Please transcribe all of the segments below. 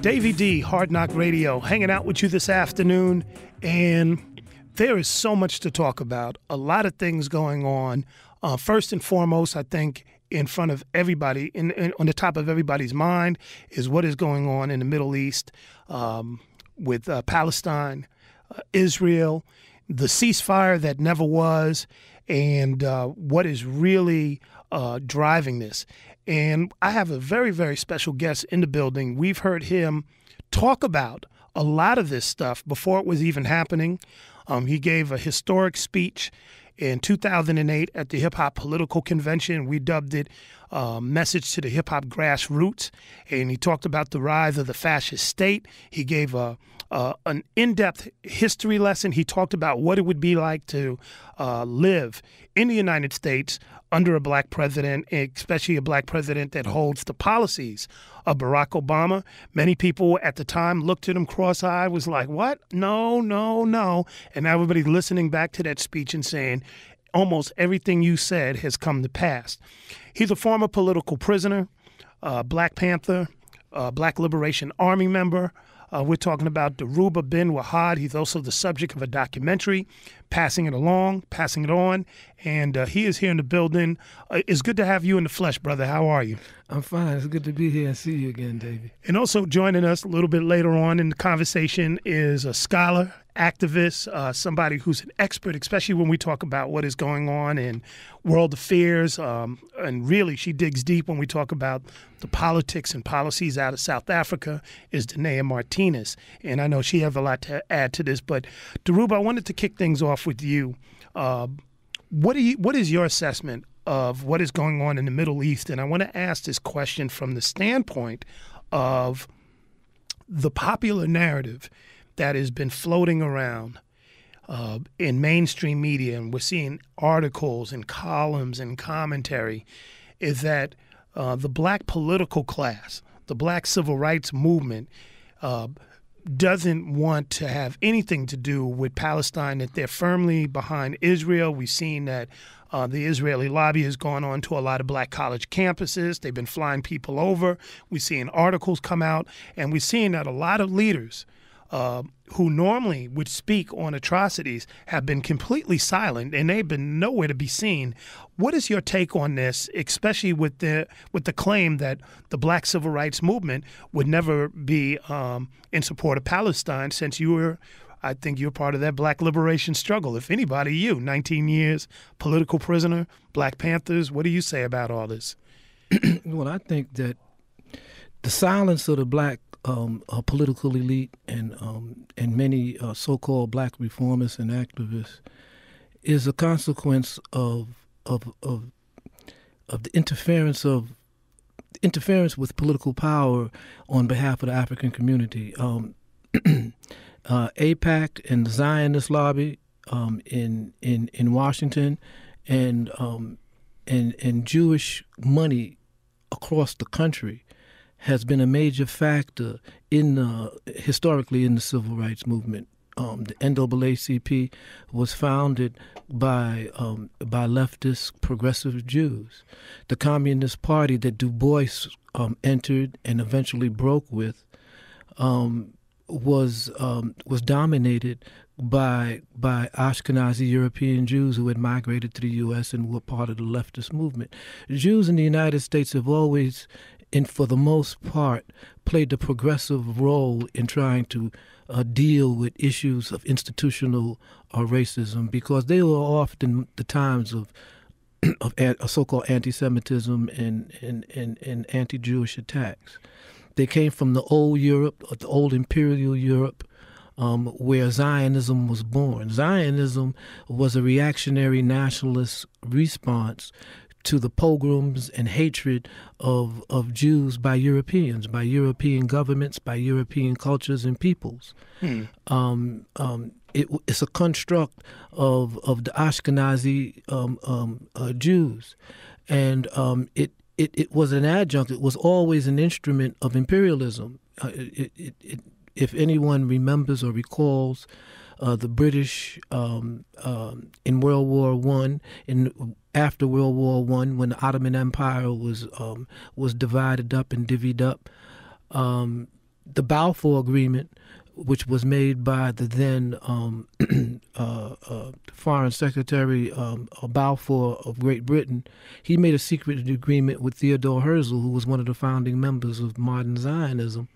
Davey D, Hard Knock Radio, hanging out with you this afternoon, and there is so much to talk about. A lot of things going on. First and foremost, I think in front of everybody, on the top of everybody's mind, is what is going on in the Middle East with Palestine, Israel, the ceasefire that never was, and what is really driving this. And I have a very, very special guest in the building. We've heard him talk about a lot of this stuff before it was even happening. He gave a historic speech in 2008 at the Hip Hop Political Convention. We dubbed it Message to the Hip Hop Grassroots. And he talked about the rise of the fascist state. He gave an in-depth history lesson. He talked about what it would be like to live in the United States under a black president, especially a black president that holds the policies of Barack Obama. Many people at the time looked at him cross-eyed, was like, what? No, no, no. And everybody's listening back to that speech and saying, almost everything you said has come to pass. He's a former political prisoner, Black Panther, Black Liberation Army member. We're talking about Dhoruba Bin Wahaad. He's also the subject of a documentary, Passing It On. And he is here in the building. It's good to have you in the flesh, brother. How are you? I'm fine. It's good to be here and see you again, Davey. And also joining us a little bit later on in the conversation is a scholar, activist, somebody who's an expert, especially when we talk about what is going on in world affairs. And really, she digs deep when we talk about the politics and policies out of South Africa, is Danea Martinez. And I know she has a lot to add to this. But Dhoruba, I wanted to kick things off with you. What is your assessment of what is going on in the Middle East? And I want to ask this question from the standpoint of the popular narrative that has been floating around in mainstream media, and we're seeing articles and columns and commentary, is that the black political class, the black civil rights movement, doesn't want to have anything to do with Palestine, that they're firmly behind Israel. We've seen that the Israeli lobby has gone on to a lot of black college campuses. They've been flying people over. We've seen articles come out, and we've seen that a lot of leaders who normally would speak on atrocities have been completely silent, and they've been nowhere to be seen. What is your take on this, especially with the claim that the black civil rights movement would never be in support of Palestine, since I think you're part of that black liberation struggle. If anybody, you, 19 years, political prisoner, Black Panthers, what do you say about all this? Well, I think that the silence of the black political elite and many so-called black reformists and activists is a consequence of the interference with political power on behalf of the African community. AIPAC and the Zionist lobby in Washington, and Jewish money across the country has been a major factor historically in the civil rights movement. The NAACP was founded by leftist progressive Jews. The Communist Party that Du Bois entered and eventually broke with was dominated by Ashkenazi European Jews who had migrated to the U.S. and were part of the leftist movement. Jews in the United States have always, and for the most part, played the progressive role in trying to deal with issues of institutional racism, because they were often the times of so-called anti-Semitism and anti-Jewish attacks. They came from the old Europe, the old imperial Europe, where Zionism was born. Zionism was a reactionary nationalist response to the pogroms and hatred of Jews by Europeans, by European governments, by European cultures and peoples. It's a construct of the Ashkenazi Jews, and it was an adjunct. It was always an instrument of imperialism. If anyone remembers or recalls the British in World War I, after World War I, when the Ottoman Empire was divided up and divvied up, the Balfour Agreement, which was made by the then Foreign Secretary Balfour of Great Britain, he made a secret agreement with Theodore Herzl, who was one of the founding members of modern Zionism,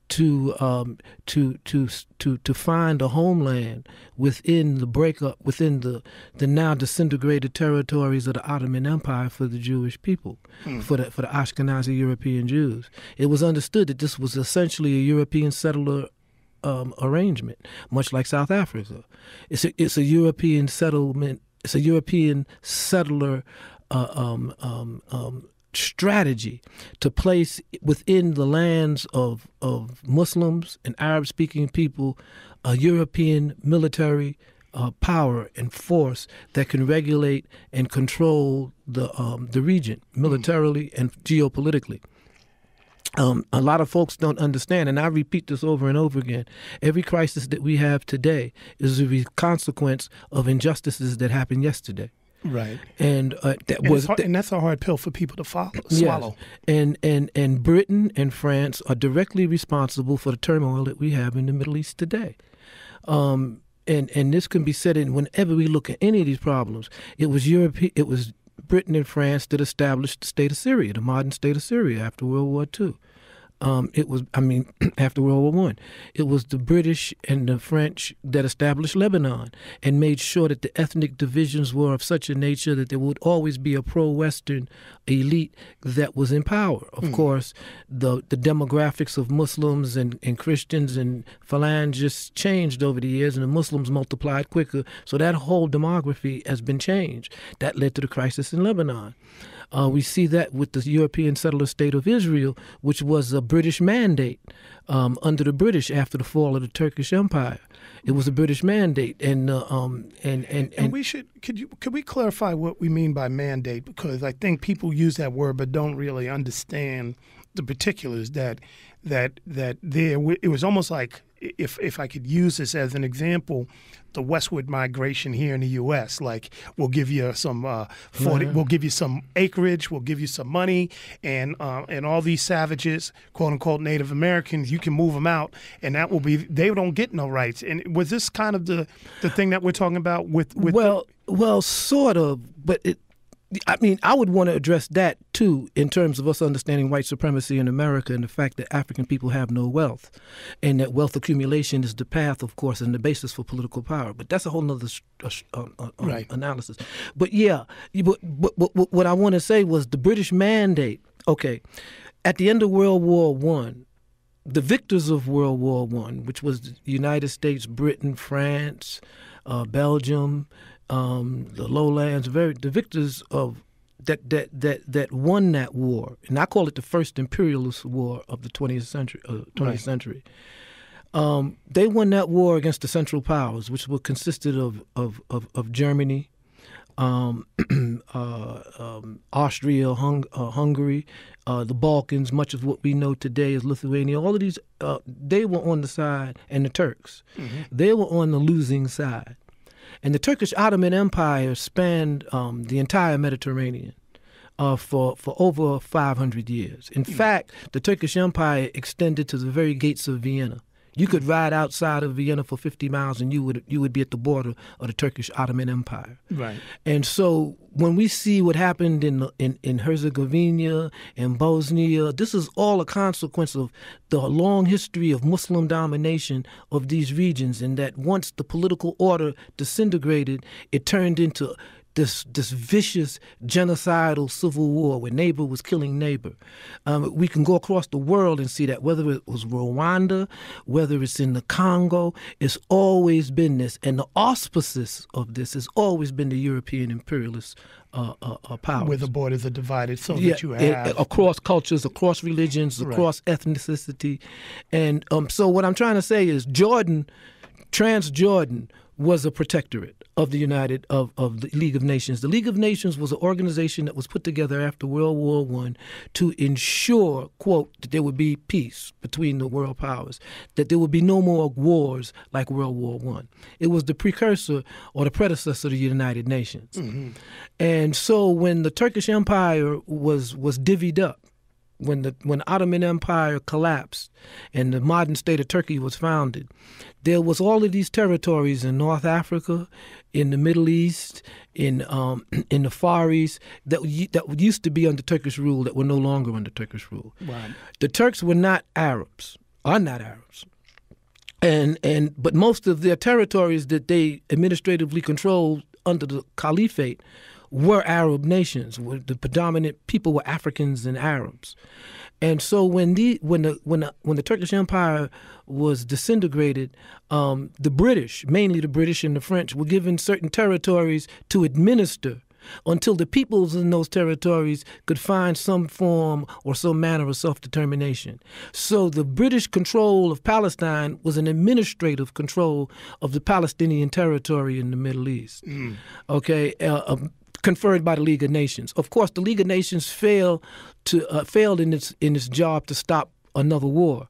to find a homeland within the now disintegrated territories of the Ottoman Empire for the Jewish people, for the Ashkenazi European Jews. It was understood that this was essentially a European settler arrangement, much like South Africa. It's a European settlement. It's a European settler strategy to place within the lands of Muslims and Arab-speaking people a European military power and force that can regulate and control the region militarily and geopolitically. A lot of folks don't understand, and I repeat this over and over again. Every crisis that we have today is a consequence of injustices that happened yesterday. Right. And that's a hard pill for people to swallow. Yes. And Britain and France are directly responsible for the turmoil that we have in the Middle East today. And this can be said in whenever we look at any of these problems. It was Britain and France that established the state of Syria, the modern state of Syria after World War II. After World War I. It was the British and the French that established Lebanon and made sure that the ethnic divisions were of such a nature that there would always be a pro-Western elite that was in power. Of course, the demographics of Muslims and Christians and phalangists changed over the years, and the Muslims multiplied quicker, so that whole demography has been changed. That led to the crisis in Lebanon. We see that with the European settler state of Israel, which was a British mandate under the British after the fall of the Turkish Empire. It was a British mandate, and we should could we clarify what we mean by mandate, because I think people use that word but don't really understand the particulars. It was almost like, if I could use this as an example, the westward migration here in the U.S. Like, we'll give you some we'll give you some acreage, we'll give you some money, and all these savages, quote unquote Native Americans, you can move them out, and that will be, they don't get no rights. And was this kind of the thing that we're talking about with well, sort of, but I would want to address that, too, in terms of us understanding white supremacy in America and the fact that African people have no wealth, and that wealth accumulation is the path, of course, and the basis for political power. But that's a whole nother analysis. But, what I want to say was the British mandate. Okay, at the end of World War I, the victors of World War I, which was the United States, Britain, France, Belgium, the lowlands, the victors of that won that war, and I call it the first imperialist war of the 20th century. They won that war against the Central Powers, which were consisted of Germany, Austria, Hungary, the Balkans. Much of what we know today is Lithuania. All of these, they were on the side, and the Turks, they were on the losing side. And the Turkish Ottoman Empire spanned the entire Mediterranean for over 500 years. In fact, the Turkish Empire extended to the very gates of Vienna. You could ride outside of Vienna for 50 miles and you would be at the border of the Turkish Ottoman Empire. Right. And so when we see what happened in Herzegovina and Bosnia, this is all a consequence of the long history of Muslim domination of these regions, and that once the political order disintegrated, it turned into this vicious genocidal civil war where neighbor was killing neighbor. We can go across the world and see that, whether it was Rwanda, whether it's in the Congo, it's always been this. And the auspices of this has always been the European imperialist powers. Where the borders are divided, so that you have across cultures, across religions, across ethnicity. And so what I'm trying to say is Transjordan was a protectorate of the the League of Nations. The League of Nations was an organization that was put together after World War I to ensure, quote, that there would be peace between the world powers, that there would be no more wars like World War I. It was the precursor or the predecessor to the United Nations. And so when the Turkish Empire was divvied up when the Ottoman Empire collapsed and the modern state of Turkey was founded, there was all of these territories in North Africa, in the Middle East, in the Far East that used to be under Turkish rule that were no longer under Turkish rule. Right. The Turks were not Arabs, are not Arabs. But most of their territories that they administratively controlled under the Caliphate were Arab nations. The predominant people were Africans and Arabs. And so when the Turkish Empire was disintegrated, the British, mainly the British and the French, were given certain territories to administer until the peoples in those territories could find some form or some manner of self-determination. So the British control of Palestine was an administrative control of the Palestinian territory in the Middle East. Okay, conferred by the League of Nations. Of course, the League of Nations failed in its job to stop another war.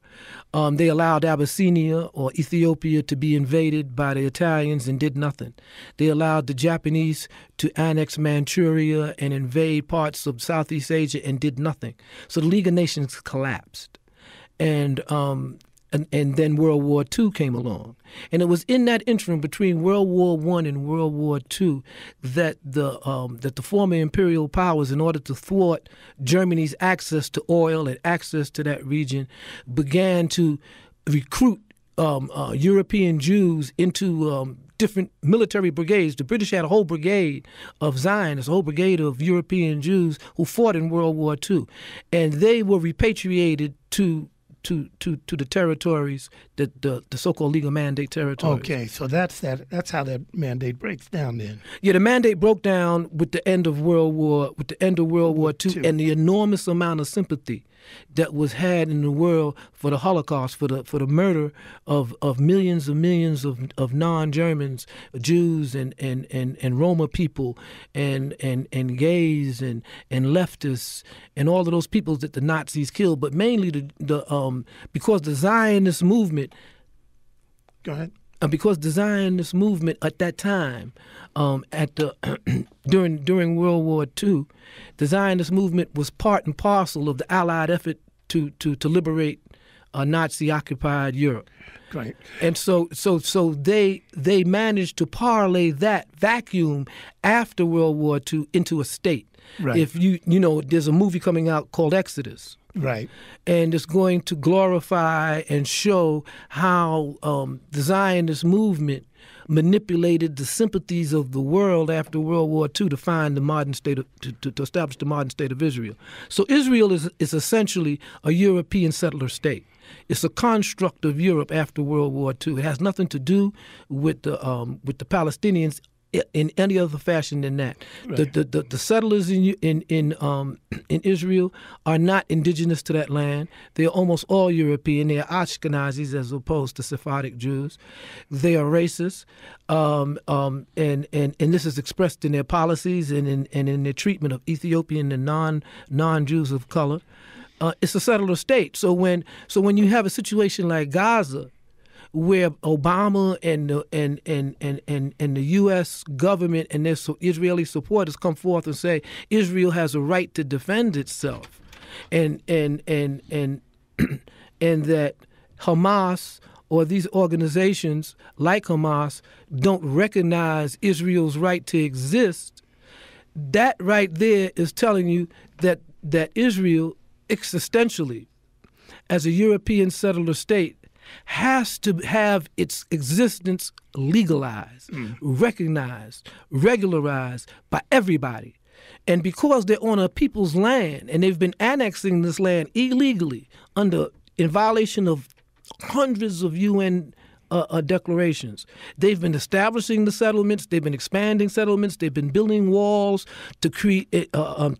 They allowed Abyssinia or Ethiopia to be invaded by the Italians and did nothing. They allowed the Japanese to annex Manchuria and invade parts of Southeast Asia and did nothing. So the League of Nations collapsed. And then World War II came along. And it was in that interim between World War I and World War II that the former imperial powers, in order to thwart Germany's access to oil and access to that region, began to recruit European Jews into different military brigades. The British had a whole brigade of Zionists, a whole brigade of European Jews who fought in World War II. And they were repatriated to the territories, the so-called legal mandate territories. Okay, so that's how that mandate breaks down then. Yeah, the mandate broke down with the end of World War II and the enormous amount of sympathy that was had in the world for the Holocaust, for the murder of millions of non-Germans, Jews and Roma people and gays and leftists and all of those peoples that the Nazis killed, but mainly because the Zionist movement. Go ahead. Because the Zionist movement at that time, during World War II, the Zionist movement was part and parcel of the Allied effort to liberate Nazi-occupied Europe. Right. And so they managed to parlay that vacuum after World War II into a state. Right. If you know, there's a movie coming out called Exodus. Right. And it's going to glorify and show how the Zionist movement manipulated the sympathies of the world after World War II to find the modern state to establish the modern state of Israel. So Israel is essentially a European settler state. It's a construct of Europe after World War II. It has nothing to do with the Palestinians in any other fashion than that. Right. The settlers in Israel are not indigenous to that land. They are almost all European. They are Ashkenazis as opposed to Sephardic Jews. They are racist, and this is expressed in their policies and in their treatment of Ethiopian and non-Jews of color. It's a settler state. So when you have a situation like Gaza, where Obama and the U.S. government and their Israeli supporters come forth and say Israel has a right to defend itself, and that Hamas or these organizations like Hamas don't recognize Israel's right to exist, that right there is telling you that Israel existentially, as a European settler state, has to have its existence legalized, recognized, regularized by everybody. And because they're on a people's land and they've been annexing this land illegally in violation of hundreds of UN declarations. They've been establishing the settlements, they've been expanding settlements, they've been building walls to create,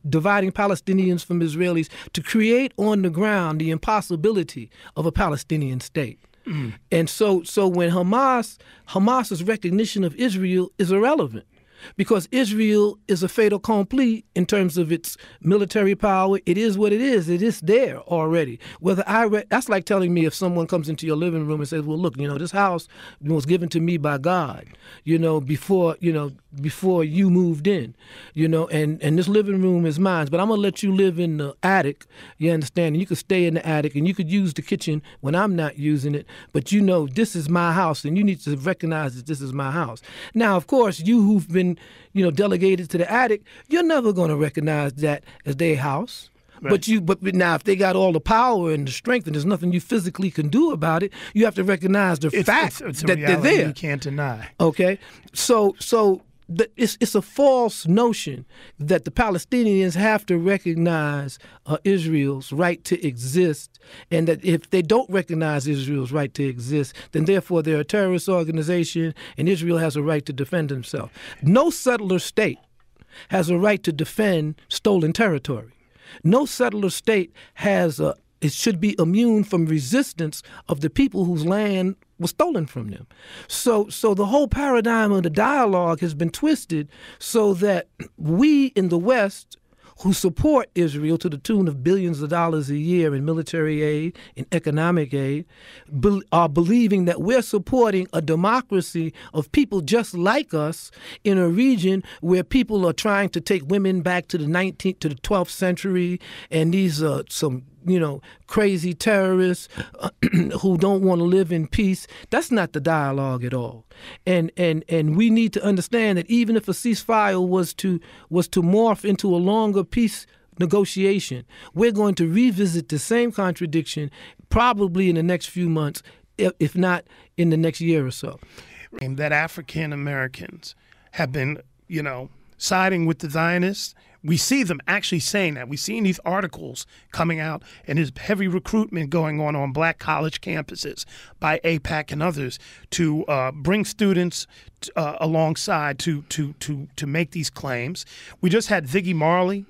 dividing Palestinians from Israelis, to create on the ground the impossibility of a Palestinian state. And so when Hamas's recognition of Israel is irrelevant, because Israel is a fait accompli in terms of its military power. It is what it is. It is there already. That's like telling me if someone comes into your living room and says, well, look, this house was given to me by God, before you moved in, and this living room is mine, but I'm going to let you live in the attic, you understand? And you could stay in the attic and you could use the kitchen when I'm not using it, but this is my house and you need to recognize that this is my house. Now, of course, you who've been, delegated to the attic, you're never going to recognize that as their house. Right. But now, if they got all the power and the strength, and there's nothing you physically can do about it, you have to recognize the fact it's that they're there. You can't deny. Okay, so it's a false notion that the Palestinians have to recognize Israel's right to exist, and that if they don't recognize Israel's right to exist, then therefore they're a terrorist organization, and Israel has a right to defend itself. No settler state has a right to defend stolen territory. No settler state it should be immune from resistance of the people whose land was stolen from them. So the whole paradigm of the dialogue has been twisted so that we in the West, who support Israel to the tune of billions of dollars a year in military aid, in economic aid, are believing that we're supporting a democracy of people just like us in a region where people are trying to take women back to the 12th century, and these are some crazy terrorists who don't want to live in peace. That's not the dialogue at all. And we need to understand that even if a ceasefire was to morph into a longer peace negotiation, we're going to revisit the same contradiction probably in the next few months, if not in the next year or so. And that African Americans have been, siding with the Zionists. We see them actually saying that. We've seen these articles coming out, and there's heavy recruitment going on black college campuses by AIPAC and others to bring students alongside to make these claims. We just had Ziggy Marley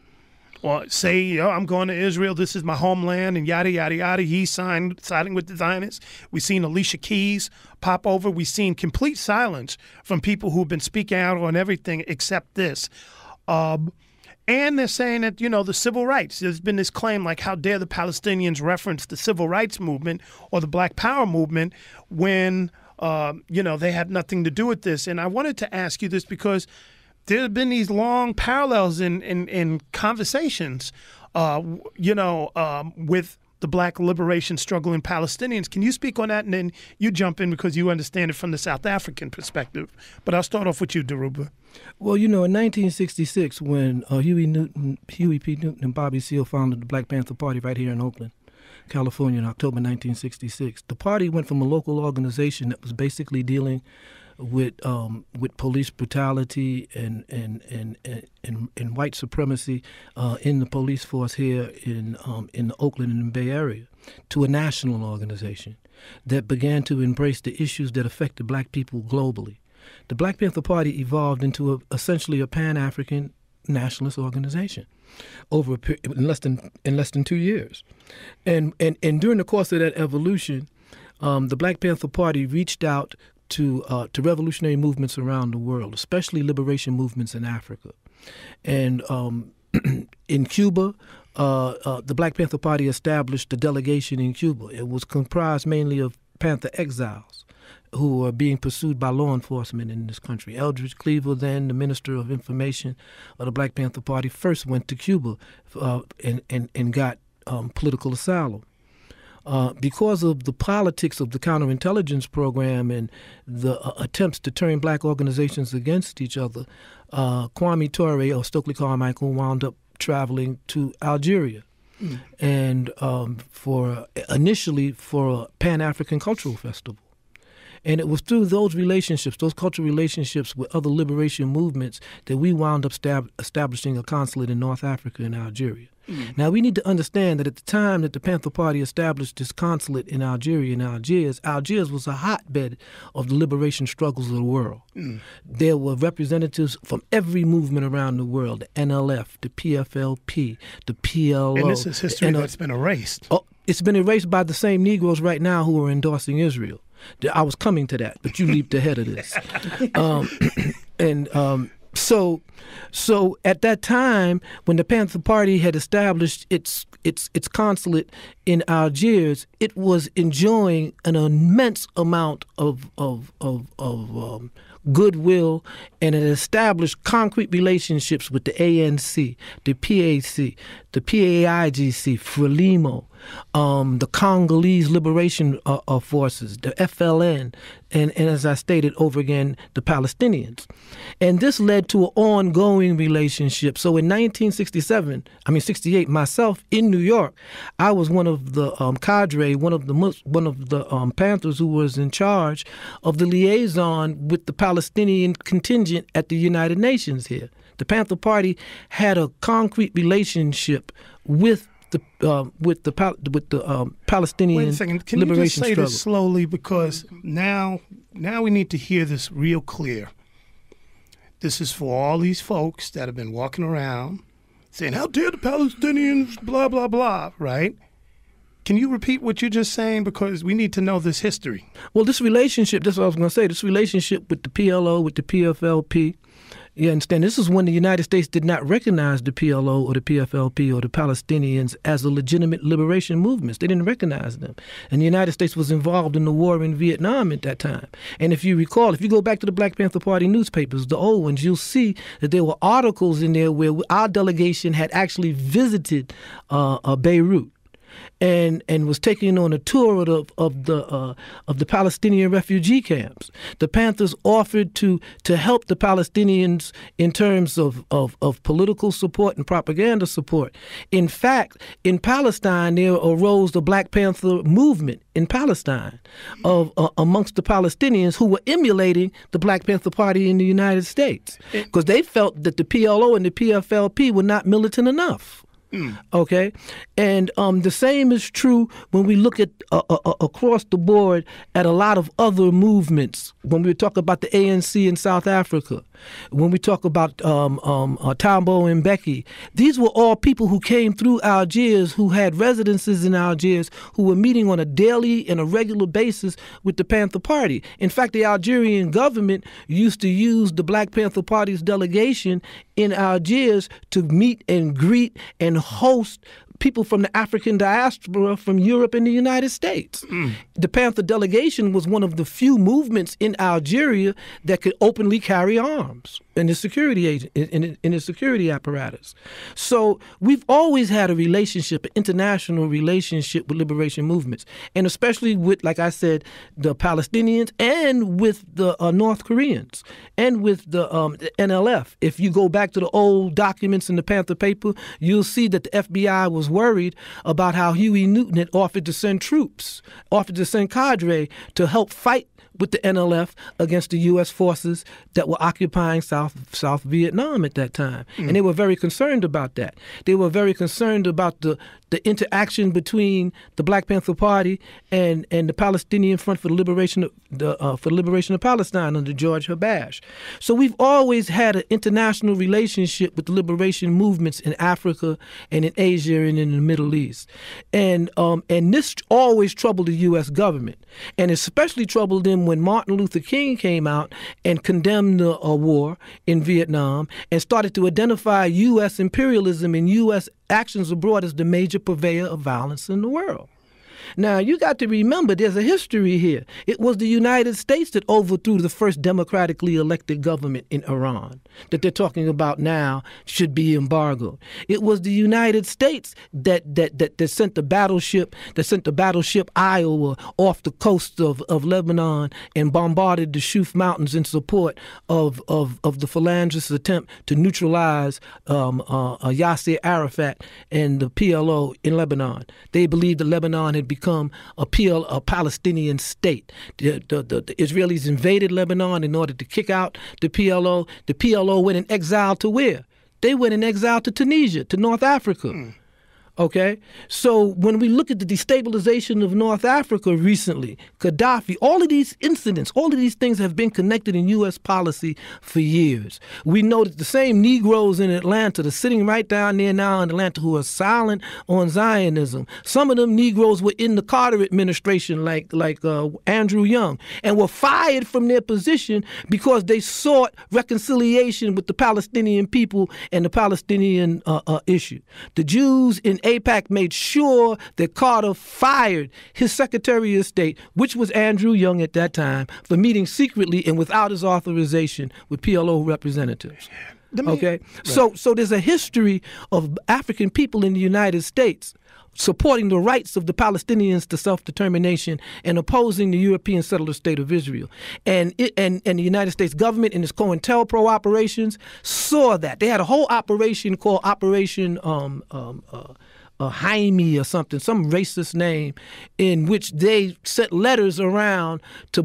say, I'm going to Israel, this is my homeland, and yada, yada, yada. He's siding with the Zionists. We've seen Alicia Keys pop over. We've seen complete silence from people who've been speaking out on everything except this. And they're saying that, the civil rights, there's been this claim like, how dare the Palestinians reference the civil rights movement or the Black Power movement when, they have nothing to do with this. And I wanted to ask you this because there have been these long parallels in conversations, with the Black liberation struggle in Palestinians. Can you speak on that? And then you jump in because you understand it from the South African perspective. But I'll start off with you, Dhoruba. Well, in 1966, when Huey P. Newton and Bobby Seale founded the Black Panther Party right here in Oakland, California, in October 1966, the party went from a local organization that was basically dealing with police brutality and white supremacy in the police force here in the Oakland and Bay Area, to a national organization that began to embrace the issues that affected black people globally. The Black Panther Party evolved into essentially a Pan-African nationalist organization in less than 2 years, and during the course of that evolution, the Black Panther Party reached out to revolutionary movements around the world, especially liberation movements in Africa. And in Cuba, the Black Panther Party established a delegation in Cuba. It was comprised mainly of Panther exiles who are being pursued by law enforcement in this country. Eldridge Cleaver, then the Minister of Information of the Black Panther Party, first went to Cuba and got political asylum. Because of the politics of the counterintelligence program and the attempts to turn black organizations against each other, Kwame Ture, or Stokely Carmichael, wound up traveling to Algeria, and initially for a Pan-African cultural festival. And it was through those relationships, those cultural relationships with other liberation movements, that we wound up establishing a consulate in North Africa and Algeria. Now, we need to understand that at the time that the Panther Party established this consulate in Algeria and Algiers was a hotbed of the liberation struggles of the world. There were representatives from every movement around the world, the NLF, the PFLP, the PLO. And this is history that's been erased. Oh, it's been erased by the same Negroes right now who are endorsing Israel. I was coming to that, but you leaped ahead of this. So at that time, when the Panther Party had established its consulate in Algiers, it was enjoying an immense amount of goodwill, and it established concrete relationships with the ANC, the PAC, the PAIGC, Frelimo, the Congolese Liberation Forces, the FLN, and as I stated over again, the Palestinians. And this led to an ongoing relationship. So in 68, myself in New York, I was one of the cadre, one of the Panthers who was in charge of the liaison with the Palestinian contingent at the United Nations here. The Panther Party had a concrete relationship with the Palestinian Wait a second. Can liberation you just say struggle. this slowly, because now we need to hear this real clear. This is for all these folks that have been walking around saying, "How dare the Palestinians?" Blah blah blah. Right? Can you repeat what you're just saying, because we need to know this history? Well, this relationship. That's what I was going to say. This relationship with the PLO, with the PFLP. You understand? This is when the United States did not recognize the PLO or the PFLP or the Palestinians as a legitimate liberation movements. They didn't recognize them. And the United States was involved in the war in Vietnam at that time. And if you recall, if you go back to the Black Panther Party newspapers, the old ones, you'll see that there were articles in there where our delegation had actually visited Beirut. And was taking on a tour of the Palestinian refugee camps. The Panthers offered to help the Palestinians in terms of political support and propaganda support. In fact, in Palestine, there arose the Black Panther movement in Palestine amongst the Palestinians who were emulating the Black Panther Party in the United States, because they felt that the PLO and the PFLP were not militant enough. Okay, and the same is true when we look at across the board at a lot of other movements. When we talk about the ANC in South Africa, when we talk about Tambo and Becky, these were all people who came through Algiers, who had residences in Algiers, who were meeting on a daily and a regular basis with the Panther Party. In fact, the Algerian government used to use the Black Panther Party's delegation in Algiers to meet and greet and host people from the African diaspora from Europe and the United States. The Panther delegation was one of the few movements in Algeria that could openly carry arms in the security in the security apparatus. So we've always had a relationship, an international relationship with liberation movements, and especially with, like I said, the Palestinians and with the North Koreans and with the NLF. If you go back to the old documents in the Panther paper, you'll see that the FBI was worried about how Huey Newton had offered to send troops, offered to send cadre to help fight with the NLF against the U.S. forces that were occupying South Vietnam at that time. And they were very concerned about that. They were very concerned about the interaction between the Black Panther Party and the Palestinian Front for the Liberation of Palestine under George Habash. So we've always had an international relationship with the liberation movements in Africa and in Asia and in the Middle East. And this always troubled the U.S. government, and especially troubled them when Martin Luther King came out and condemned the war in Vietnam and started to identify U.S. imperialism and U.S. actions abroad as the major purveyor of violence in the world. Now, you got to remember there's a history here. It was the United States that overthrew the first democratically elected government in Iran that they're talking about now should be embargoed. It was the United States that sent the battleship Iowa off the coast of Lebanon and bombarded the Shuf Mountains in support of the Phalangist attempt to neutralize Yasser Arafat and the PLO in Lebanon. They believed that Lebanon had become a Palestinian state. The Israelis invaded Lebanon in order to kick out the PLO. The PLO went in exile to where? They went in exile to Tunisia, to North Africa. Okay, so when we look at the destabilization of North Africa recently, Gaddafi, all of these incidents, all of these things have been connected in U.S. policy for years. We know that the same Negroes in Atlanta, they're sitting right down there now in Atlanta, who are silent on Zionism. Some of them Negroes were in the Carter administration, like Andrew Young, and were fired from their position because they sought reconciliation with the Palestinian people and the Palestinian issue. The Jews in AIPAC made sure that Carter fired his Secretary of State, which was Andrew Young at that time, for meeting secretly and without his authorization with PLO representatives. Okay, right. So there's a history of African people in the United States supporting the rights of the Palestinians to self-determination and opposing the European settler state of Israel. And the United States government in its COINTELPRO operations saw that. They had a whole operation called Operation Jaime or something, some racist name, in which they sent letters around to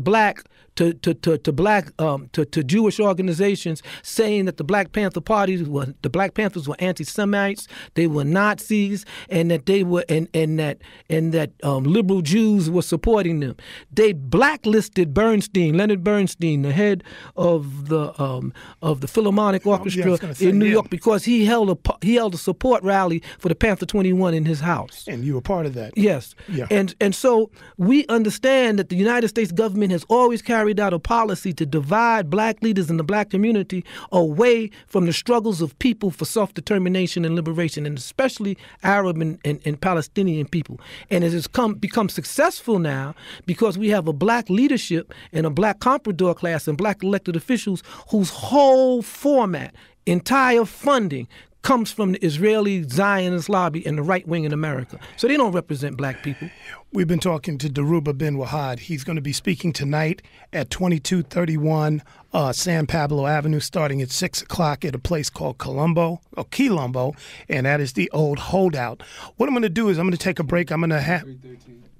Jewish organizations saying that the Black Panther Party the Black Panthers were anti-Semites, they were Nazis, and that they were that liberal Jews were supporting them. They blacklisted Leonard Bernstein, the head of the Philharmonic Orchestra in New York, because he held a support rally for the Panther 21 in his house. And you were part of that. Yes. Yeah. And so we understand that the United States government has always carried out a policy to divide black leaders in the black community away from the struggles of people for self-determination and liberation, and especially Arab and Palestinian people. And it has become successful now because we have a black leadership and a black comprador class and black elected officials whose whole format, entire funding, comes from the Israeli Zionist lobby and the right wing in America. So they don't represent black people. We've been talking to Dhoruba Bin Wahaad. He's going to be speaking tonight at 2231 San Pablo Avenue, starting at 6 o'clock at a place called Quilombo, and that is the old holdout. What I'm going to do is I'm going to take a break. I'm going to have...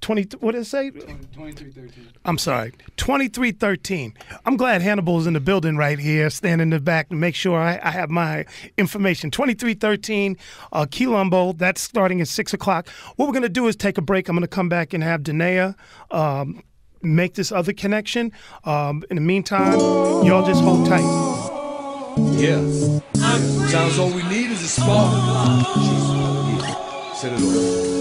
2313. I'm sorry, 2313. I'm glad Hannibal's in the building right here, standing in the back to make sure I have my information. 2313, Quilombo, that's starting at 6 o'clock. What we're going to do is take a break. I'm going to come back and have Danea make this other connection. In the meantime, y'all just hold tight. Yeah. Sounds all we need is a spark. Set it off.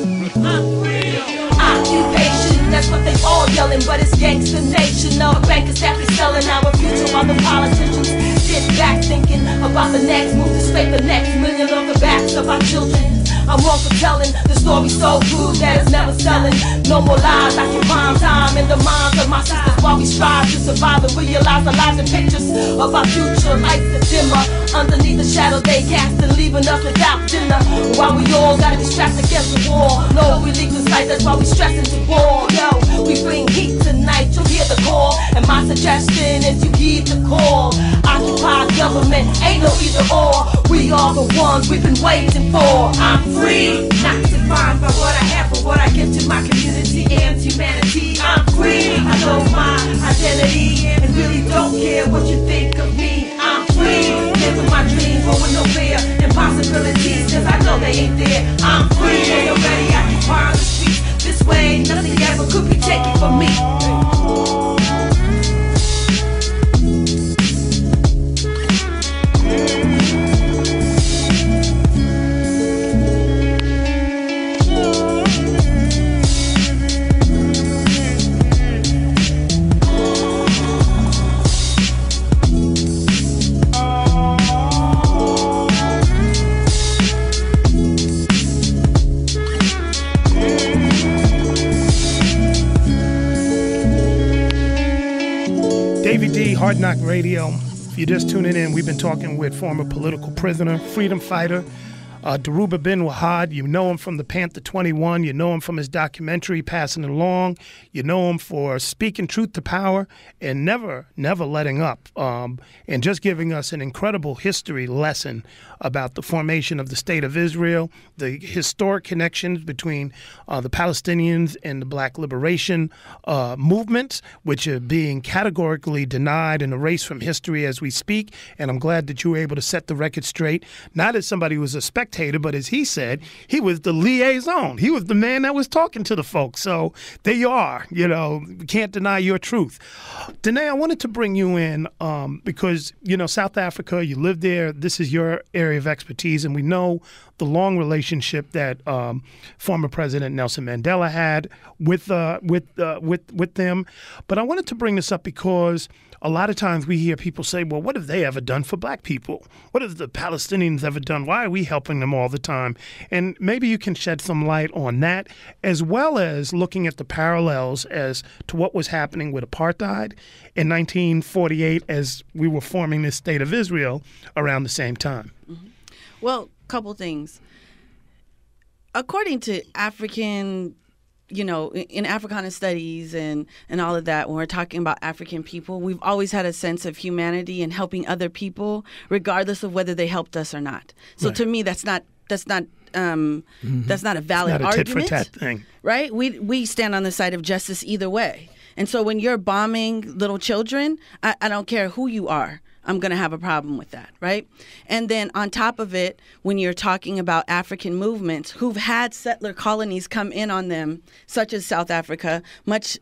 Occupation, that's what they all yelling, but it's gangsta nation. No bankers that be selling our future while the politicians sit back thinking about the next move to scrape the next million off the backs of our children. I'm wrong for telling the story so good that it's never selling. No more lies, occupying time in the minds of my sisters while we strive to survive and realize the lies and pictures of our future. Lights that dimmer underneath the shadow they cast and leaving us without dinner. While we all gotta be strapped against the wall. No relief in sight, that's why we stressing to war. Yo, we bring heat tonight, you'll hear the call. And my suggestion is you heed the call. Occupy government, ain't no either or. We are the ones we've been waiting for. I'm free, not defined by what I have, but what I give to my community and humanity. I'm free, I know my identity and really don't care what you think of me. I'm free, living my dreams, going no fear, impossibilities, cause I know they ain't there. I'm free, they already occupying the streets. This way, nothing ever could be taken from me. Davey, Hard Knock Radio. If you're just tuning in, we've been talking with former political prisoner, freedom fighter, Dhoruba Bin Wahaad. You know him from the Panther 21. You know him from his documentary, Passing It Along. You know him for speaking truth to power and never letting up, and just giving us an incredible history lesson about the formation of the State of Israel, the historic connections between the Palestinians and the Black Liberation movements, which are being categorically denied and erased from history as we speak. And I'm glad that you were able to set the record straight, not as somebody who was a spectator, spectator, but as he said, he was the liaison. He was the man that was talking to the folks. So there you are. You know, can't deny your truth. Danea, I wanted to bring you in because, you know, South Africa, you live there. This is your area of expertise, and we know the long relationship that former President Nelson Mandela had with them. But I wanted to bring this up because a lot of times we hear people say, well, what have they ever done for black people? What have the Palestinians ever done? Why are we helping them all the time? And maybe you can shed some light on that, as well as looking at the parallels as to what was happening with apartheid in 1948 as we were forming this state of Israel around the same time. Mm-hmm. Well, couple things. According to African, you know, in Africana studies and all of that, when we're talking about African people, we've always had a sense of humanity and helping other people, regardless of whether they helped us or not. So to me, that's not a valid argument. Tit for tat thing, right? We stand on the side of justice either way. And so when you're bombing little children, I don't care who you are. I'm going to have a problem with that, right? And then on top of it, when you're talking about African movements who've had settler colonies come in on them, such as South Africa,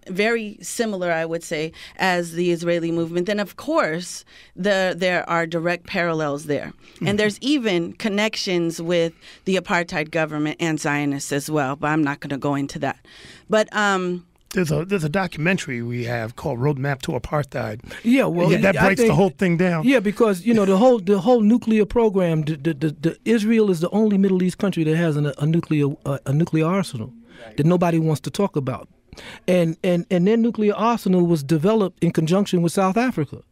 very similar, I would say, as the Israeli movement, then of course there are direct parallels there. Mm-hmm. And there's even connections with the apartheid government and Zionists as well, but I'm not going to go into that. But There's a documentary we have called Roadmap to Apartheid. Yeah, well, that breaks the whole thing down. Yeah, because you know the whole nuclear program. The Israel is the only Middle East country that has a nuclear arsenal that nobody wants to talk about, and their nuclear arsenal was developed in conjunction with South Africa.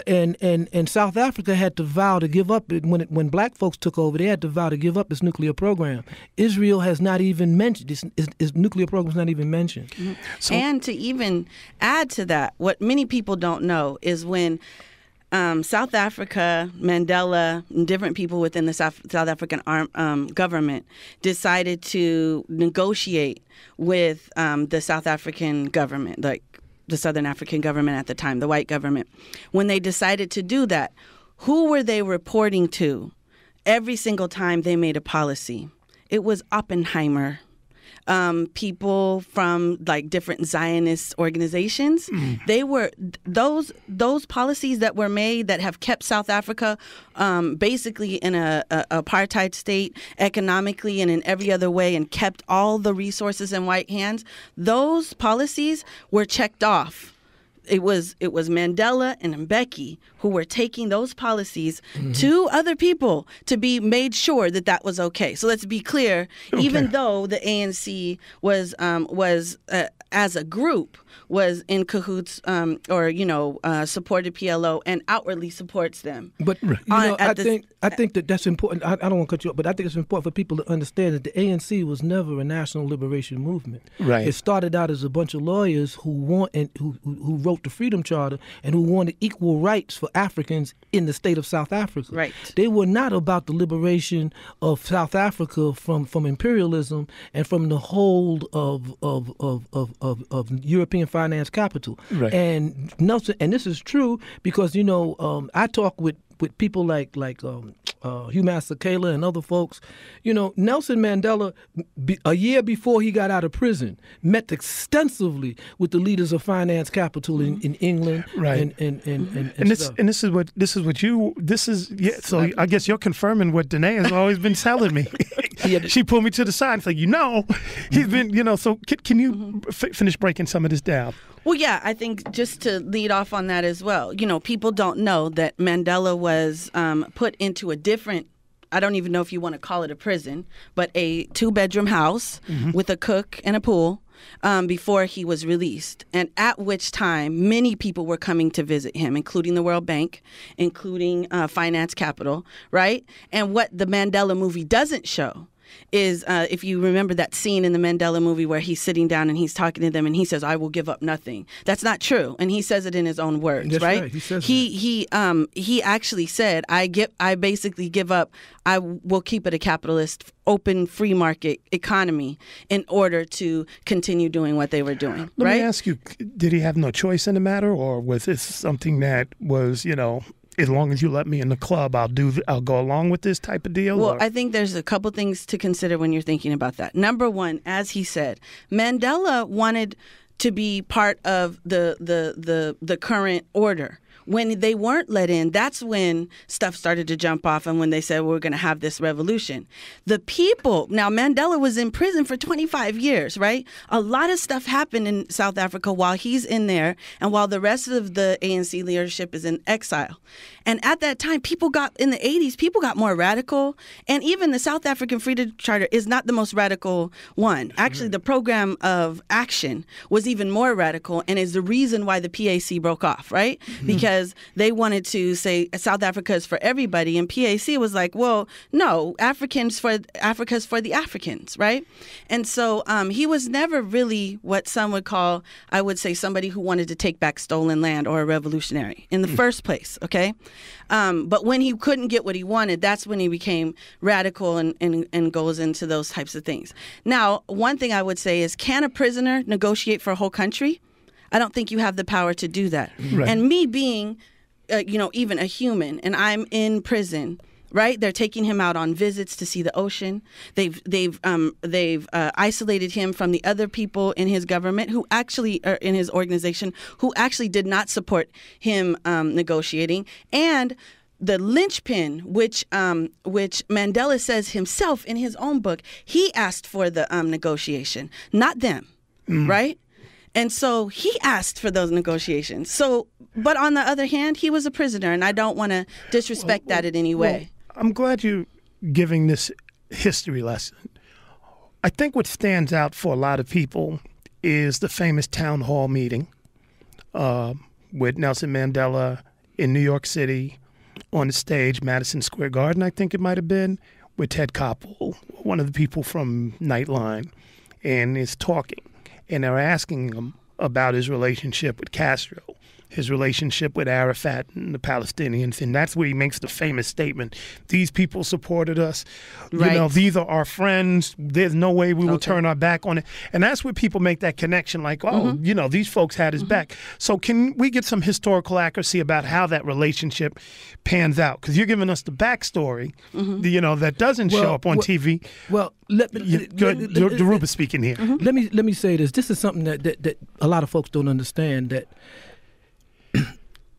And South Africa had to vow to give up when black folks took over. They had to vow to give up its nuclear program. Israel has not even mentioned its nuclear program is not even mentioned. Mm-hmm. So, and to even add to that, what many people don't know is when South Africa, Mandela, and different people within the South African government decided to negotiate with the South African government, like the Southern African government at the time, the white government. When they decided to do that, who were they reporting to every single time they made a policy? It was Oppenheimer. People from like different Zionist organizations. They were those policies that were made that have kept South Africa basically in a apartheid state economically and in every other way, and kept all the resources in white hands. Those policies were checked off. It was Mandela and Mbeki who were taking those policies to other people to be made sure that that was okay. So let's be clear, even though the ANC was as a group was in cahoots supported PLO and outwardly supports them. But I think that's important. I don't want to cut you off, but I think it's important for people to understand that the ANC was never a national liberation movement. Right. It started out as a bunch of lawyers who wrote the Freedom Charter and who wanted equal rights for Africans in the state of South Africa. Right. They were not about the liberation of South Africa from imperialism and from the hold of European finance capital. Right. And Nelson, and this is true because I talk with people like Hugh Masekela and other folks. Nelson Mandela, a year before he got out of prison, met extensively with the leaders of finance capital in England. Right. So I guess you're confirming what Danea has always been telling me. She pulled me to the side and said, he's been, so can you finish breaking some of this down? Well, yeah, I think just to lead off on that as well, people don't know that Mandela was put into a different, I don't even know if you want to call it a prison, but a 2-bedroom house with a cook and a pool before he was released. And at which time, many people were coming to visit him, including the World Bank, including Finance Capital, right? And what the Mandela movie doesn't show is if you remember that scene in the Mandela movie where he's sitting down and he's talking to them and he says, "I will give up nothing." That's not true, and he says it in his own words. That's right? He says he actually said, "I basically give up. I will keep it a capitalist, open, free market economy in order to continue doing what they were doing." Let me ask you: did he have no choice in the matter, or was this something that was, as long as you let me in the club, I'll go along with this type of deal? Well, I think there's a couple things to consider when you're thinking about that. Number one, as he said, Mandela wanted to be part of the current order. When they weren't let in, that's when stuff started to jump off and when they said we're going to have this revolution. The people, now Mandela was in prison for 25 years, right? A lot of stuff happened in South Africa while he's in there and while the rest of the ANC leadership is in exile. And at that time, in the 80s, people got more radical. And even the South African Freedom Charter is not the most radical one. Actually, the program of action was even more radical and is the reason why the PAC broke off, right? Because they wanted to say South Africa is for everybody. And PAC was like, well, no, Africa's for the Africans, right? And so he was never really what some would call, I would say, somebody who wanted to take back stolen land or a revolutionary in the first place, okay? But when he couldn't get what he wanted, that's when he became radical and goes into those types of things. Now, one thing I would say is, can a prisoner negotiate for a whole country? I don't think you have the power to do that. Right. And me being, even a human, and I'm in prison, right? They're taking him out on visits to see the ocean. They've isolated him from the other people in his government who actually, or in his organization, who actually did not support him negotiating. And the linchpin, which Mandela says himself in his own book, he asked for the negotiation, not them, right? And so he asked for those negotiations. So, but on the other hand, he was a prisoner, and I don't want to disrespect that in any way. I'm glad you're giving this history lesson. I think what stands out for a lot of people is the famous town hall meeting with Nelson Mandela in New York City on the stage, Madison Square Garden, I think it might have been, with Ted Koppel, one of the people from Nightline, and is talking. And they're asking him about his relationship with Castro, his relationship with Arafat and the Palestinians. And that's where he makes the famous statement, these people supported us. Right. You know, these are our friends. There's no way we will turn our back on it. And that's where people make that connection like, these folks had his back. So can we get some historical accuracy about how that relationship pans out? Because you're giving us the backstory, that doesn't show up on TV. Well, Dhoruba speaking here. Let me say this. This is something that a lot of folks don't understand, that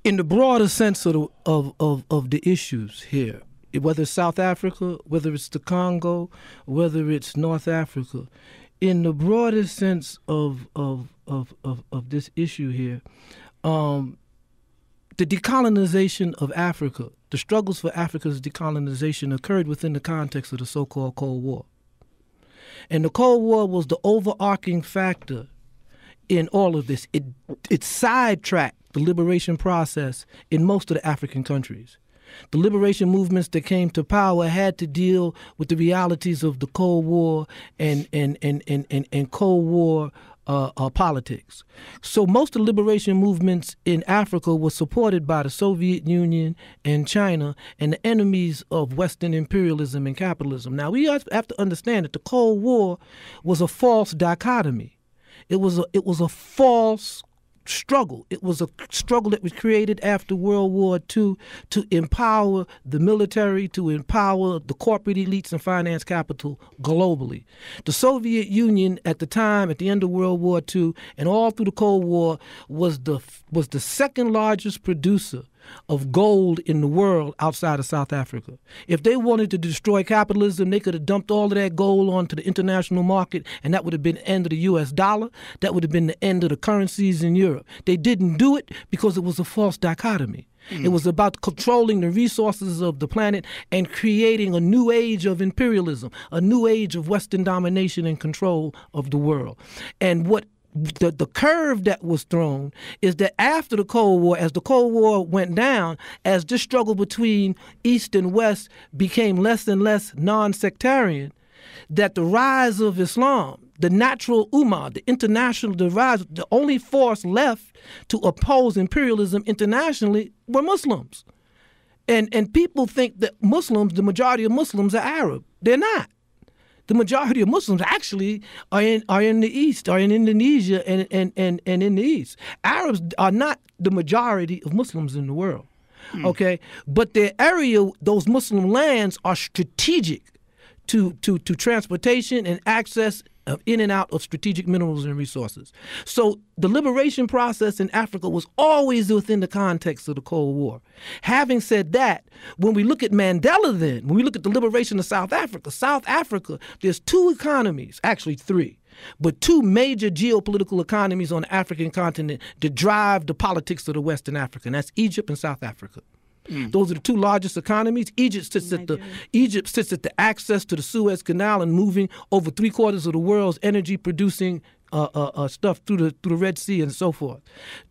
in the broader sense of the issues here, whether it's South Africa, whether it's the Congo, whether it's North Africa, in the broader sense of this issue here, the decolonization of Africa, the struggles for Africa's decolonization occurred within the context of the so-called Cold War. And the Cold War was the overarching factor in all of this. It sidetracked the liberation process in most of the African countries. The liberation movements that came to power had to deal with the realities of the Cold War and Cold War politics. So most of the liberation movements in Africa were supported by the Soviet Union and China and the enemies of Western imperialism and capitalism. Now, we have to understand that the Cold War was a false dichotomy. It was a false struggle. It was a struggle that was created after World War II to empower the military, to empower the corporate elites and finance capital globally. The Soviet Union at the time, at the end of World War II, and all through the Cold War, was the second largest producer of gold in the world outside of South Africa. If they wanted to destroy capitalism, they could have dumped all of that gold onto the international market, and that would have been the end of the U.S. dollar. That would have been the end of the currencies in Europe. They didn't do it because it was a false dichotomy. It was about controlling the resources of the planet and creating a new age of imperialism, a new age of Western domination and control of the world. And what the curve that was thrown is that after the Cold War, as the Cold War went down, as this struggle between East and West became less and less non-sectarian, that the rise of Islam, the natural ummah, the only force left to oppose imperialism internationally were Muslims. And people think that Muslims, the majority of Muslims, are Arab. They're not. The majority of Muslims actually are in the East, are in Indonesia and in the East. Arabs are not the majority of Muslims in the world. Okay, but their area, those Muslim lands, are strategic to transportation and access in and out of strategic minerals and resources. So the liberation process in Africa was always within the context of the Cold War. Having said that, when we look at Mandela then, when we look at the liberation of South Africa, there's two economies, actually three, but two major geopolitical economies on the African continent that drive the politics of the Western Africa, and that's Egypt and South Africa. Those are the two largest economies. Egypt sits at the access to the Suez Canal and moving over 3/4 of the world's energy producing stuff through the Red Sea and so forth.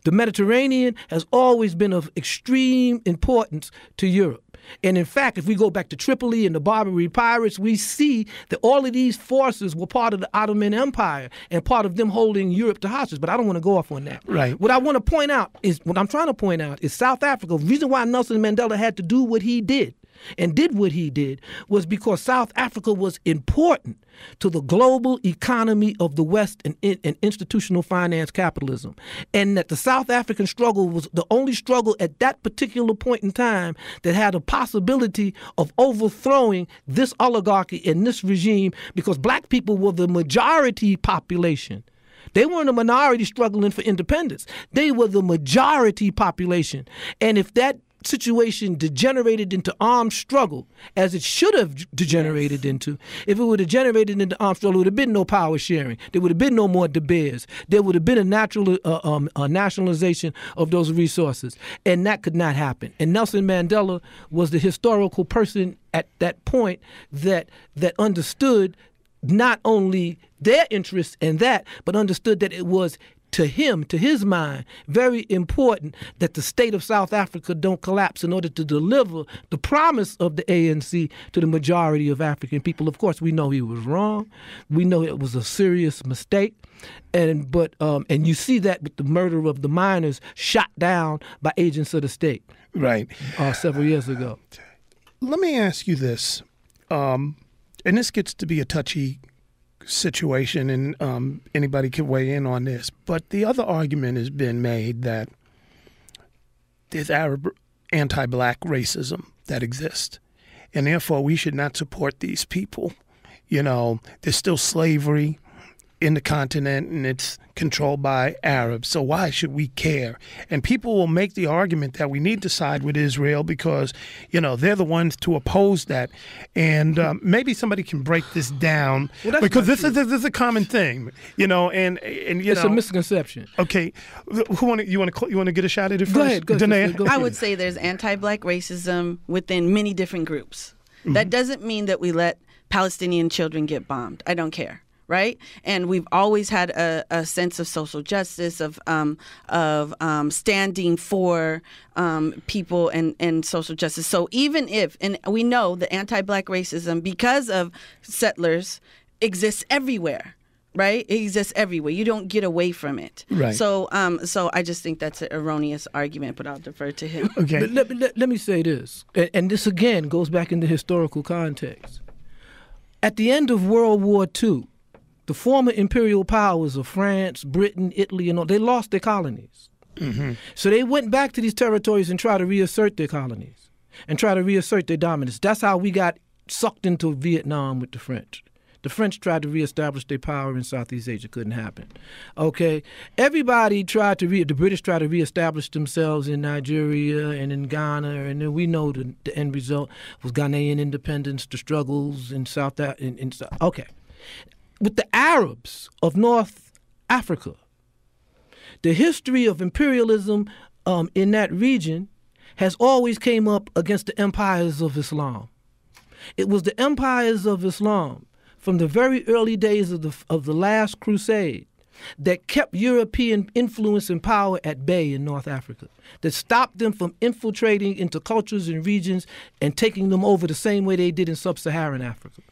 The Mediterranean has always been of extreme importance to Europe. And in fact, if we go back to Tripoli and the Barbary pirates, we see that all of these forces were part of the Ottoman Empire and part of them holding Europe to hostage. But I don't want to go off on that. Right. What I'm trying to point out is South Africa. The reason why Nelson Mandela had to do what he did and did what he did was because South Africa was important to the global economy of the West and institutional finance capitalism. And that the South African struggle was the only struggle at that particular point in time that had a possibility of overthrowing this oligarchy and this regime, because black people were the majority population. They weren't a minority struggling for independence. They were the majority population. And if that situation degenerated into armed struggle, as it should have degenerated into, if it would have degenerated into armed struggle, there would have been no power sharing. There would have been no more De Beers. There would have been a natural nationalization of those resources. And that could not happen. And Nelson Mandela was the historical person at that point that understood not only their interests in that, but understood that it was to him, to his mind, very important that the state of South Africa don't collapse in order to deliver the promise of the ANC to the majority of African people. Of course, we know he was wrong. We know it was a serious mistake. And you see that with the murder of the miners shot down by agents of the state. Right. Several years ago. Let me ask you this, and this gets to be a touchy situation, and anybody can weigh in on this. But the other argument has been made that there's Arab anti-black racism that exists, and therefore we should not support these people. You know, there's still slavery in the continent, and it's controlled by Arabs. So why should we care? And people will make the argument that we need to side with Israel because, you know, they're the ones to oppose that. And maybe somebody can break this down, because this is a common thing, you know. And you it's know, a misconception. Okay, you want to get a shot at it first? Go ahead. Danea? I would say there's anti-black racism within many different groups. That doesn't mean that we let Palestinian children get bombed. I don't care. Right, and we've always had a sense of social justice, of standing for people and social justice. So even if, and we know that anti-black racism, because of settlers, exists everywhere. Right, it exists everywhere. You don't get away from it. Right. So I just think that's an erroneous argument, but I'll defer to him. Okay. Let me say this, and this again goes back into historical context. At the end of World War II, the former imperial powers of France, Britain, Italy, and all, they lost their colonies. Mm-hmm. So they went back to these territories and tried to reassert their colonies and try to reassert their dominance. That's how we got sucked into Vietnam with the French. The French tried to reestablish their power in Southeast Asia. Couldn't happen. Okay? Everybody tried to, the British tried to reestablish themselves in Nigeria and in Ghana, and then we know the end result was Ghanaian independence, the struggles in South. Okay. With the Arabs of North Africa, the history of imperialism in that region has always came up against the empires of Islam. It was the empires of Islam from the very early days of the last crusade that kept European influence and power at bay in North Africa, that stopped them from infiltrating into cultures and regions and taking them over the same way they did in sub-Saharan Africa.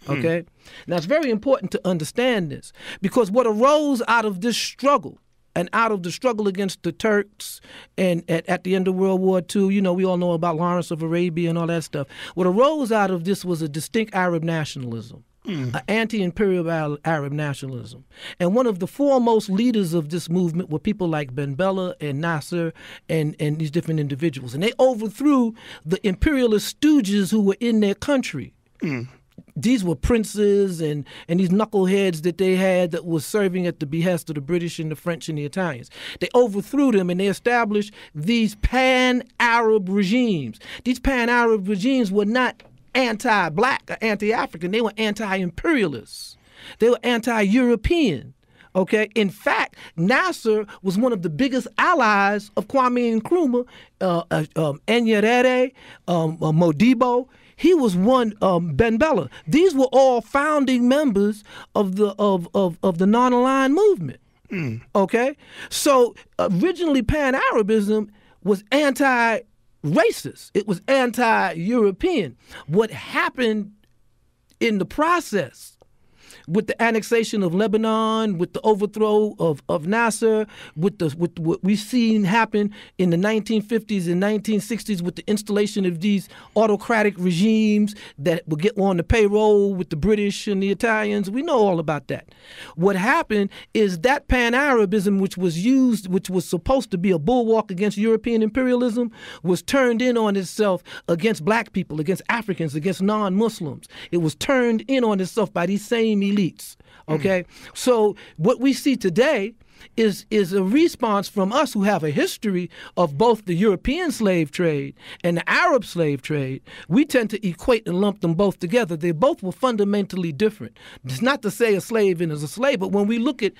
Okay? Now, it's very important to understand this, because what arose out of this struggle and out of the struggle against the Turks and at the end of World War II, you know, we all know about Lawrence of Arabia and all that stuff. What arose out of this was a distinct Arab nationalism. anti-imperial Arab nationalism. And one of the foremost leaders of this movement were people like Ben Bella and Nasser and these different individuals. And they overthrew the imperialist stooges who were in their country. These were princes and these knuckleheads that they had that was serving at the behest of the British and the French and the Italians. They overthrew them and they established these pan-Arab regimes. These pan-Arab regimes were not anti-black or anti-African. They were anti-imperialists. They were anti-European. Okay. In fact, Nasser was one of the biggest allies of Kwame Nkrumah, Nyerere, Modibo. He was one, Ben Bella. These were all founding members of the non-aligned movement. Okay, so originally Pan-Arabism was anti-racist. It was anti-European. What happened in the process with the annexation of Lebanon, with the overthrow of Nasser, with what we've seen happen in the 1950s and 1960s with the installation of these autocratic regimes that will get on the payroll with the British and the Italians. We know all about that. What happened is that Pan-Arabism, which was supposed to be a bulwark against European imperialism, was turned in on itself against black people, against Africans, against non-Muslims. It was turned in on itself by these same elites. Okay, so what we see today is a response from us who have a history of both the European slave trade and the Arab slave trade. We tend to equate and lump them both together. They both were fundamentally different. It's not to say a slave is a slave, but when we look at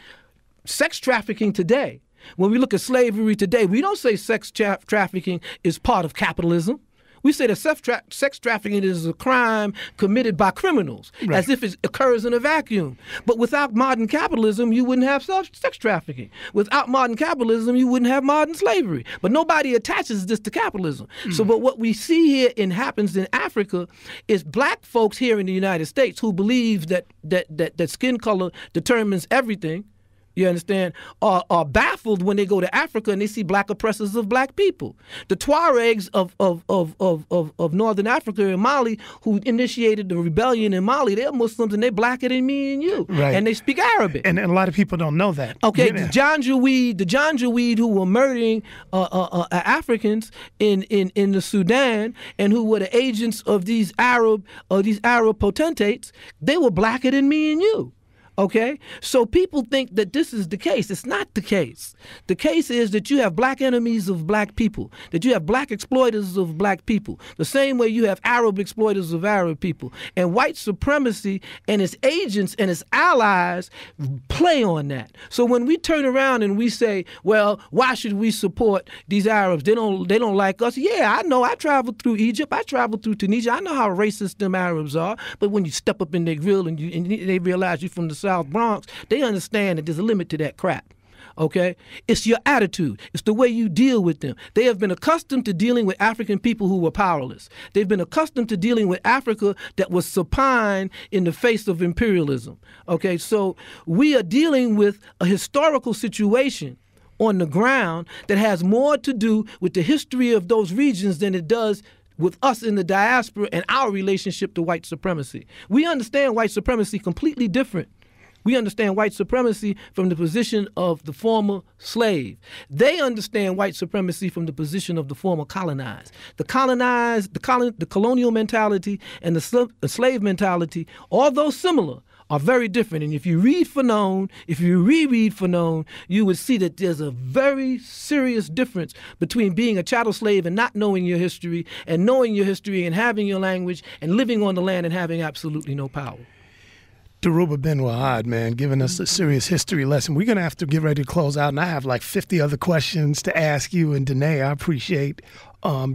sex trafficking today, when we look at slavery today, we don't say sex trafficking is part of capitalism. We say that sex trafficking is a crime committed by criminals, as if it occurs in a vacuum. But without modern capitalism, you wouldn't have sex trafficking. Without modern capitalism, you wouldn't have modern slavery. But nobody attaches this to capitalism. So, but what we see here and happens in Africa is black folks here in the United States who believe that skin color determines everything. You understand, are baffled when they go to Africa and they see black oppressors of black people. The Tuaregs of Northern Africa and Mali, who initiated the rebellion in Mali, they're Muslims and they're blacker than me and you. Right. And they speak Arabic. And a lot of people don't know that. Okay, the Janjaweed who were murdering Africans in the Sudan and who were the agents of these Arab potentates, they were blacker than me and you. Okay, so people think that this is the case. It's not the case. The case is that you have black enemies of black people, that you have black exploiters of black people, the same way you have Arab exploiters of Arab people. And white supremacy and its agents and its allies play on that. So when we turn around and we say, well, why should we support these Arabs? They don't like us. Yeah, I know. I traveled through Egypt. I traveled through Tunisia. I know how racist them Arabs are. But when you step up in their grill and they realize you're from the South Bronx, they understand that there's a limit to that crap. Okay? It's your attitude. It's the way you deal with them. They have been accustomed to dealing with African people who were powerless. They've been accustomed to dealing with Africa that was supine in the face of imperialism. Okay? So we are dealing with a historical situation on the ground that has more to do with the history of those regions than it does with us in the diaspora and our relationship to white supremacy. We understand white supremacy completely different. We understand white supremacy from the position of the former slave. They understand white supremacy from the position of the former colonized. The colonial mentality and the slave mentality, although similar, are very different. And if you read Fanon, if you reread Fanon, you would see that there's a very serious difference between being a chattel slave and not knowing your history, and knowing your history and having your language and living on the land and having absolutely no power. Dhoruba Bin Wahaad, man, giving us a serious history lesson. We're going to have to get ready to close out, and I have like 50 other questions to ask you and Danea. I appreciate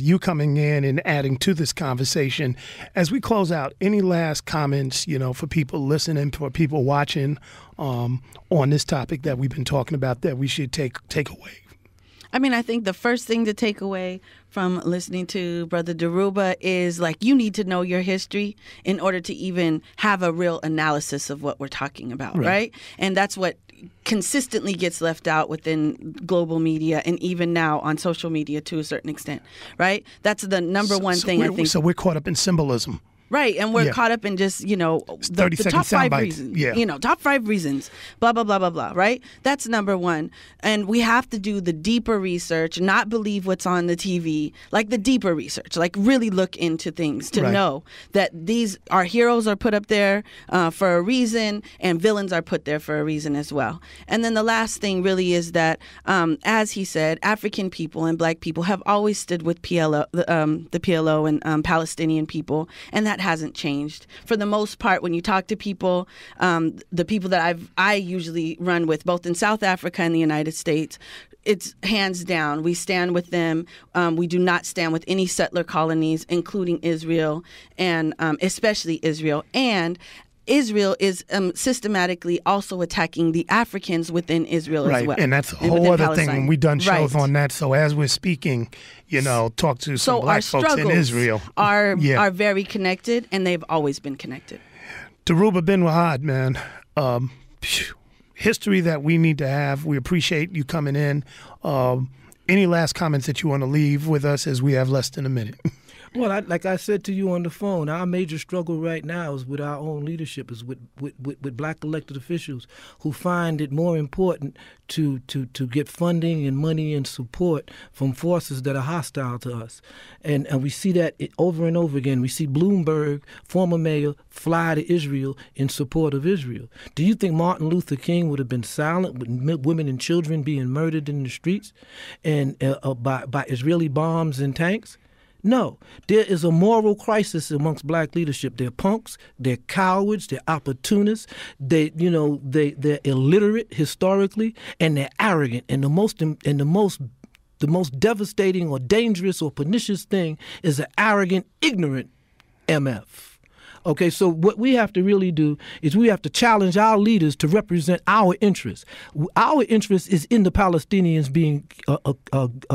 you coming in and adding to this conversation. As we close out, any last comments, for people listening, for people watching on this topic that we've been talking about that we should take away? I mean, I think the first thing to take away from listening to Brother Dhoruba is, you need to know your history in order to even have a real analysis of what we're talking about, right? And that's what consistently gets left out within global media and even now on social media to a certain extent, right? That's the number one thing I think. So we're caught up in symbolism. Right, and we're caught up in just, the top 5 reasons. Yeah. Top 5 reasons, blah, blah, blah, blah, blah, right? That's number one. And we have to do the deeper research, not believe what's on the TV, like the deeper research, like really look into things to know that our heroes are put up there for a reason, and villains are put there for a reason as well. And then the last thing really is that, as he said, African people and Black people have always stood with PLO, the PLO and Palestinian people, and that hasn't changed. For the most part, when you talk to people, the people that I usually run with, both in South Africa and the United States, it's hands down. We stand with them. We do not stand with any settler colonies, including Israel, and especially Israel. And Israel is systematically also attacking the Africans within Israel as well. And that's a whole other thing when we done shows on that. So as we're speaking, talk to some Black folks in Israel. Are very connected, and they've always been connected. Dhoruba Bin Wahaad, man, history that we need to have. We appreciate you coming in. Any last comments that you want to leave with us, as we have less than a minute? Well, like I said to you on the phone, our major struggle right now is with our own leadership, is with Black elected officials who find it more important to get funding and money and support from forces that are hostile to us. And we see that over and over again. We see Bloomberg, former mayor, fly to Israel in support of Israel. Do you think Martin Luther King would have been silent with women and children being murdered in the streets and by Israeli bombs and tanks? No, there is a moral crisis amongst Black leadership. They're punks, they're cowards, they're opportunists, they're illiterate historically, and they're arrogant. And the most devastating or dangerous or pernicious thing is an arrogant, ignorant MF. Okay, so what we have to really do is we have to challenge our leaders to represent our interests. Our interest is in the Palestinians being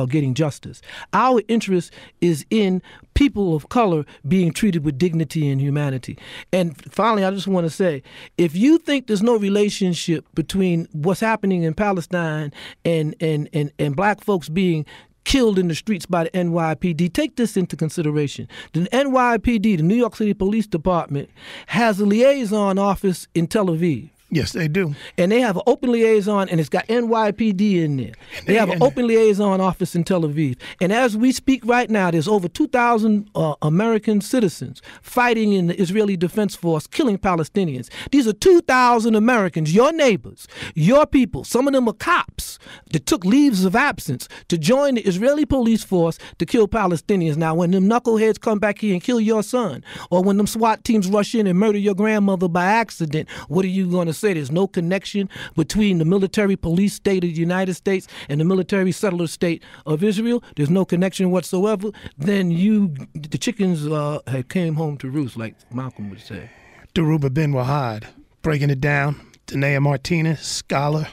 getting justice. Our interest is in people of color being treated with dignity and humanity. And finally, I just want to say, if you think there's no relationship between what's happening in Palestine and Black folks being killed in the streets by the NYPD. Take this into consideration. The NYPD, the New York City Police Department, has a liaison office in Tel Aviv. Yes, they do. And they have an open liaison, and it's got NYPD in there. They have an open liaison office in Tel Aviv. And as we speak right now, there's over 2,000 American citizens fighting in the Israeli Defense Force, killing Palestinians. These are 2,000 Americans, your neighbors, your people. Some of them are cops that took leaves of absence to join the Israeli police force to kill Palestinians. Now, when them knuckleheads come back here and kill your son, or when them SWAT teams rush in and murder your grandmother by accident, what are you going to say? There's no connection between the military police state of the United States and the military settler state of Israel. There's no connection whatsoever. Then the chickens had came home to roost, like Malcolm would say. Dhoruba Bin Wahaad, breaking it down. Danea Martinez, scholar,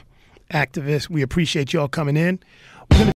activist. We appreciate y'all coming in. We're gonna